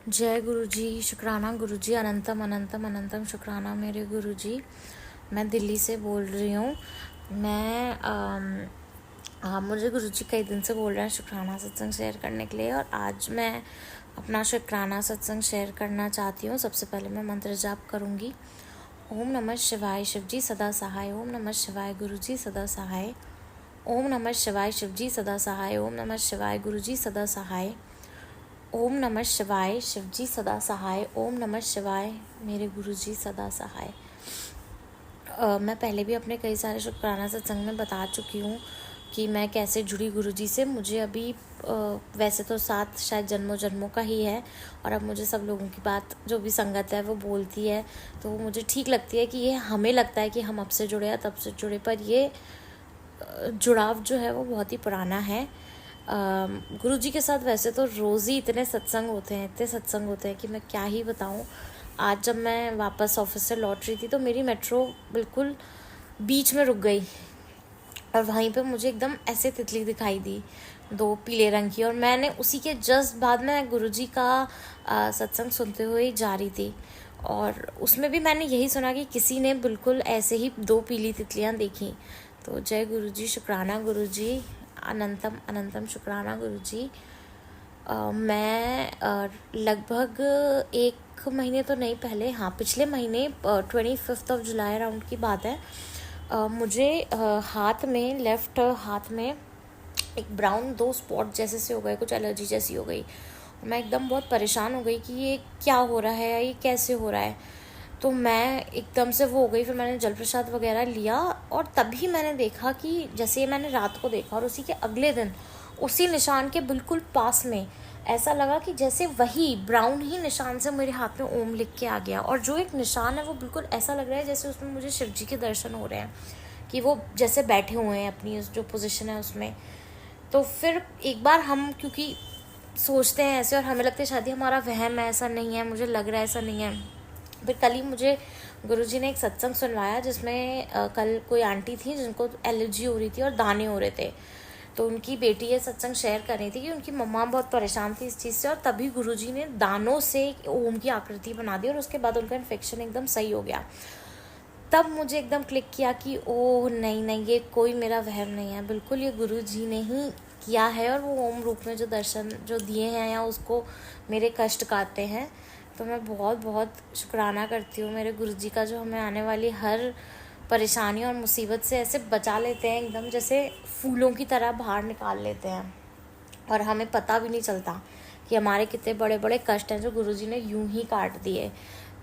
जय गुरु जी, शुक्राना गुरु जी, अनंतम अनंतम अनंतम शुक्राना मेरे गुरु जी। मैं दिल्ली से बोल रही हूँ। मुझे गुरु जी कई दिन से बोल रहे हैं शुक्राना सत्संग शेयर करने के लिए, और आज मैं अपना शुक्राना सत्संग शेयर करना चाहती हूँ। सबसे पहले मैं मंत्र जाप करूँगी। ओम नमः शिवाय, शिव जी सदा सहाय। ओम नमः शिवाय, गुरु जी सदा सहाय। ओम नमः शिवाय, शिव जी सदा सहाय। ओम नमः शिवाय, गुरु जी सदा सहाय। ओम नमः शिवाय, शिव जी सदा सहाय। ओम नमः शिवाय, मेरे गुरु जी सदा सहाय। मैं पहले भी अपने कई सारे शुक्राना सत्संग में बता चुकी हूँ कि मैं कैसे जुड़ी गुरु जी से। मुझे अभी वैसे तो साथ शायद जन्मों जन्मों का ही है, और अब मुझे सब लोगों की बात जो भी संगत है वो बोलती है तो वो मुझे ठीक लगती है कि ये हमें लगता है कि हम अब से जुड़े या तब से जुड़े, पर ये जुड़ाव जो है वो बहुत ही पुराना है। गुरु जी के साथ वैसे तो रोज़ ही इतने सत्संग होते हैं कि मैं क्या ही बताऊं। आज जब मैं वापस ऑफिस से लौट रही थी तो मेरी मेट्रो बिल्कुल बीच में रुक गई, और वहीं पे मुझे एकदम ऐसे तितली दिखाई दी, दो पीले रंग की, और मैंने उसी के जस्ट बाद में गुरुजी का सत्संग सुनते हुए जा रही थी, और उसमें भी मैंने यही सुना कि किसी ने बिल्कुल ऐसे ही दो पीली तितलियां देखी। तो जय गुरुजी, शुक्राना गुरुजी, अनंतम अनंतम शुक्राना गुरुजी। मैं लगभग एक महीने तो नहीं पहले, हाँ पिछले महीने 25 जुलाई अराउंड की बात है। मुझे हाथ में, लेफ्ट हाथ में एक ब्राउन दो स्पॉट जैसे से हो गए, कुछ एलर्जी जैसी हो गई। मैं एकदम बहुत परेशान हो गई कि ये क्या हो रहा है, ये कैसे हो रहा है। तो मैं एकदम से वो हो गई। फिर मैंने जल प्रसाद वगैरह लिया, और तभी मैंने देखा कि जैसे मैंने रात को देखा, और उसी के अगले दिन उसी निशान के बिल्कुल पास में ऐसा लगा कि जैसे वही ब्राउन ही निशान से मेरे हाथ में ओम लिख के आ गया। और जो एक निशान है वो बिल्कुल ऐसा लग रहा है जैसे उसमें मुझे शिव जी के दर्शन हो रहे हैं, कि वो जैसे बैठे हुए हैं अपनी जो पोजीशन है उसमें। तो फिर एक बार हम क्योंकि सोचते हैं ऐसे, और हमें लगता है शायद हमारा वहम है, ऐसा नहीं है, मुझे लग रहा है ऐसा नहीं है। फिर कल ही मुझे गुरुजी ने एक सत्संग सुनवाया जिसमें कल कोई आंटी थी जिनको एलर्जी हो रही थी और दाने हो रहे थे। तो उनकी बेटी ये सत्संग शेयर कर रही थी कि उनकी मम्मा बहुत परेशान थी इस चीज़ से, और तभी गुरुजी ने दानों से ओम की आकृति बना दी, और उसके बाद उनका इन्फेक्शन एकदम सही हो गया। तब मुझे एकदम क्लिक किया कि ओह नहीं नहीं, ये कोई मेरा वहम नहीं है, बिल्कुल ये गुरु जी ने ही किया है, और वो ओम रूप में जो दर्शन जो दिए हैं या उसको मेरे कष्ट काटे हैं। तो मैं बहुत बहुत शुक्राना करती हूँ मेरे गुरु जी का, जो हमें आने वाली हर परेशानी और मुसीबत से ऐसे बचा लेते हैं, एकदम जैसे फूलों की तरह बाहर निकाल लेते हैं, और हमें पता भी नहीं चलता कि हमारे कितने बड़े बड़े कष्ट हैं जो गुरु जी ने यूं ही काट दिए।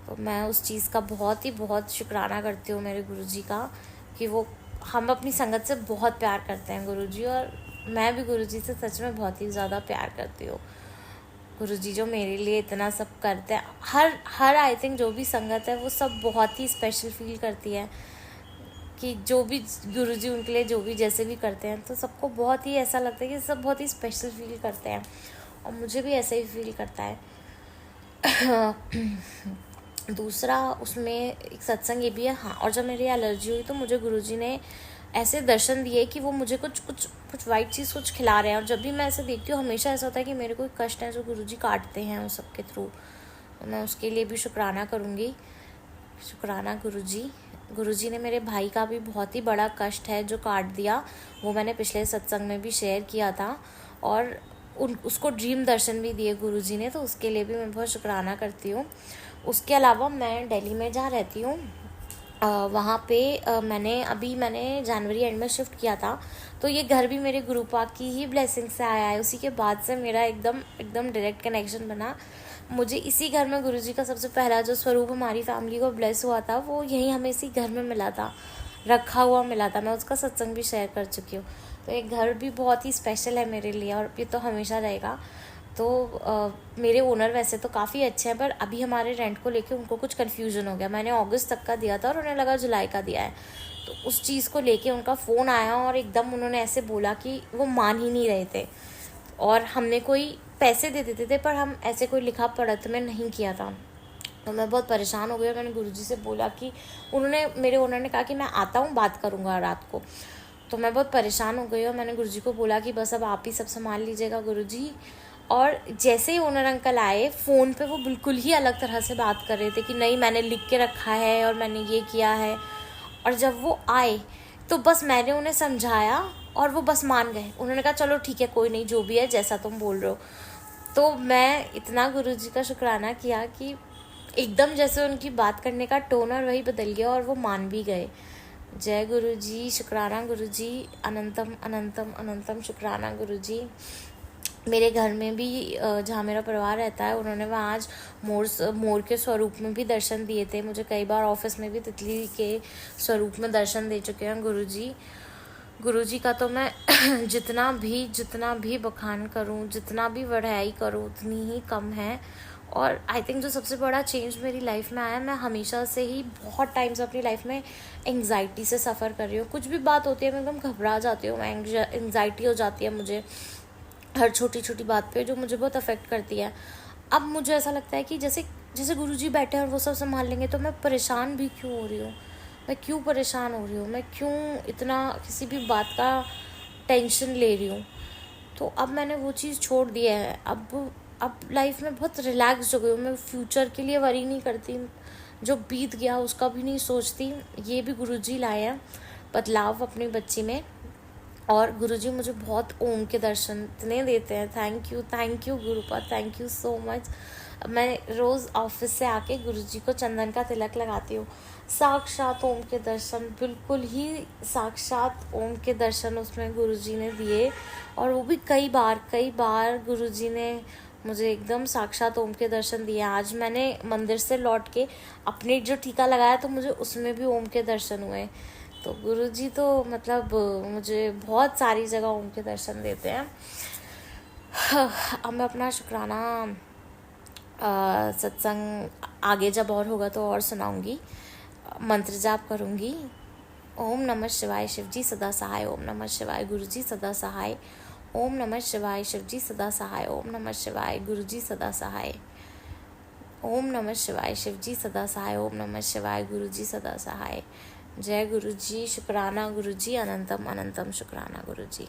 तो मैं उस चीज़ का बहुत शुक्राना करती हूँ मेरे गुरुजी का, कि वो हम अपनी संगत से बहुत प्यार करते हैं गुरुजी, और मैं भी गुरुजी से सच में बहुत ही ज़्यादा प्यार करती हूँ। गुरुजी जो मेरे लिए इतना सब करते हैं, हर आई थिंक जो भी संगत है वो सब बहुत ही स्पेशल फील करती है, कि जो भी गुरुजी उनके लिए जो भी जैसे भी करते हैं तो सबको बहुत ही ऐसा लगता है कि सब बहुत ही स्पेशल फील करते हैं, और मुझे भी ऐसे ही फील करता है। दूसरा उसमें एक सत्संग ये भी है, हाँ, और जब मेरी एलर्जी हुई तो मुझे गुरुजी ने ऐसे दर्शन दिए कि वो मुझे कुछ वाइट चीज़ कुछ खिला रहे हैं, और जब भी मैं ऐसे देखती हूँ हमेशा ऐसा होता है कि मेरे कोई कष्ट है जो गुरुजी काटते हैं उस सब के थ्रू। तो मैं उसके लिए भी शुक्राना करूँगी। शुक्राना गुरुजी ने मेरे भाई का भी बहुत ही बड़ा कष्ट है जो काट दिया, वो मैंने पिछले सत्संग में भी शेयर किया था, और उसको ड्रीम दर्शन भी दिए गुरुजी ने, तो उसके लिए भी मैं बहुत शुक्राना करती हूँ। उसके अलावा मैं दिल्ली में जहाँ रहती हूँ वहाँ पे मैंने जनवरी एंड में शिफ्ट किया था, तो ये घर भी मेरे गुरु पाक की ही ब्लेसिंग से आया है। उसी के बाद से मेरा एकदम डायरेक्ट कनेक्शन बना। मुझे इसी घर में गुरुजी का सबसे पहला जो स्वरूप हमारी फैमिली को ब्लेस हुआ था वो यहीं हमें इसी घर में मिला था, रखा हुआ मिला था। मैं उसका सत्संग भी शेयर कर चुकी हूँ। तो एक घर भी बहुत ही स्पेशल है मेरे लिए, और ये तो हमेशा रहेगा। तो मेरे ओनर वैसे तो काफ़ी अच्छे हैं, पर अभी हमारे रेंट को लेके उनको कुछ कन्फ्यूज़न हो गया। मैंने अगस्त तक का दिया था और उन्हें लगा जुलाई का दिया है, तो उस चीज़ को लेके उनका फ़ोन आया, और एकदम उन्होंने ऐसे बोला कि वो मान ही नहीं रहे थे, और हमने कोई पैसे दे देते थे पर हम ऐसे कोई लिखा पढ़त में नहीं किया था। तो मैं बहुत परेशान हो गई, और मैंने गुरुजी से बोला कि मेरे ओनर ने कहा कि मैं आता हूँ, बात करूँगा रात को। तो मैं बहुत परेशान हो गई, और मैंने गुरुजी को बोला कि बस अब आप ही सब संभाल लीजिएगा गुरुजी, और जैसे ही ओनर अंकल आए, फ़ोन पे वो बिल्कुल ही अलग तरह से बात कर रहे थे कि नहीं मैंने लिख के रखा है और मैंने ये किया है। और जब वो आए तो बस मैंने उन्हें समझाया और वो बस मान गए। उन्होंने कहा चलो ठीक है, कोई नहीं, जो भी है जैसा तुम बोल रहे हो। तो मैं इतना गुरुजी का शुक्राना किया कि एकदम जैसे उनकी बात करने का टोन और वही बदल गया और वो मान भी गए। जय गुरुजी, शुक्राना गुरुजी, अनंतम अनंतम अनंतम शुक्राना गुरुजी। मेरे घर में भी जहाँ मेरा परिवार रहता है, उन्होंने वहाँ आज मोर के स्वरूप में भी दर्शन दिए थे मुझे। कई बार ऑफिस में भी तितली के स्वरूप में दर्शन दे चुके हैं गुरुजी। गुरुजी का तो मैं जितना भी बखान करूँ, जितना भी बढ़ाई करूँ, उतनी ही कम है। और आई थिंक जो सबसे बड़ा चेंज मेरी लाइफ में आया, मैं हमेशा से ही बहुत टाइम से अपनी लाइफ में एंग्जाइटी से सफ़र कर रही हूँ। कुछ भी बात होती है मैं एकदम घबरा जाती हूँ, एंग्जाइटी हो जाती है मुझे हर छोटी छोटी बात पे, जो मुझे बहुत अफेक्ट करती है। अब मुझे ऐसा लगता है कि जैसे गुरुजी बैठे हैं और वो सब संभाल लेंगे, तो मैं परेशान भी क्यों हो रही हूँ? मैं क्यों परेशान हो रही हूँ? मैं क्यों इतना किसी भी बात का टेंशन ले रही हूँ? तो अब मैंने वो चीज़ छोड़ दिया है। अब लाइफ में बहुत रिलैक्स हो गई हूँ। मैं फ्यूचर के लिए वरी नहीं करती, जो बीत गया उसका भी नहीं सोचती। ये भी गुरुजी लाए हैं बदलाव अपनी बच्ची में। और गुरुजी मुझे बहुत ओम के दर्शन इतने देते हैं। Thank you गुरुपा, thank you so much. मैं रोज़ ऑफिस से आके गुरुजी को चंदन का तिलक लगाती हूँ। साक्षात ओम के दर्शन, बिल्कुल ही साक्षात ओम के दर्शन उसमें गुरुजी ने दिए। और वो भी कई बार गुरुजी ने मुझे एकदम साक्षात ओम के दर्शन दिए। आज मैंने मंदिर से लौट के अपने जो टीका लगाया तो मुझे उसमें भी ओम के दर्शन हुए। तो गुरुजी तो मतलब मुझे बहुत सारी जगह ओम के दर्शन देते हैं। अब मैं अपना शुक्राना सत्संग आगे जब और होगा तो और सुनाऊंगी, मंत्र जाप करूंगी। ओम नमः शिवाय, शिवजी सदा सहाय। ओम नमः शिवाय, गुरुजी सदा सहाय। ओम नमः शिवाय, शिवजी सदा सहाय। ओम नमः शिवाय, गुरुजी सदा सहाय। ओम नमः शिवाय, शिवजी सदा सहाय। ओम नमः शिवाय, गुरुजी सदा सहाय। जय गुरुजी, शुक्राना गुरुजी, अनंतम अनंतम शुक्राना गुरुजी।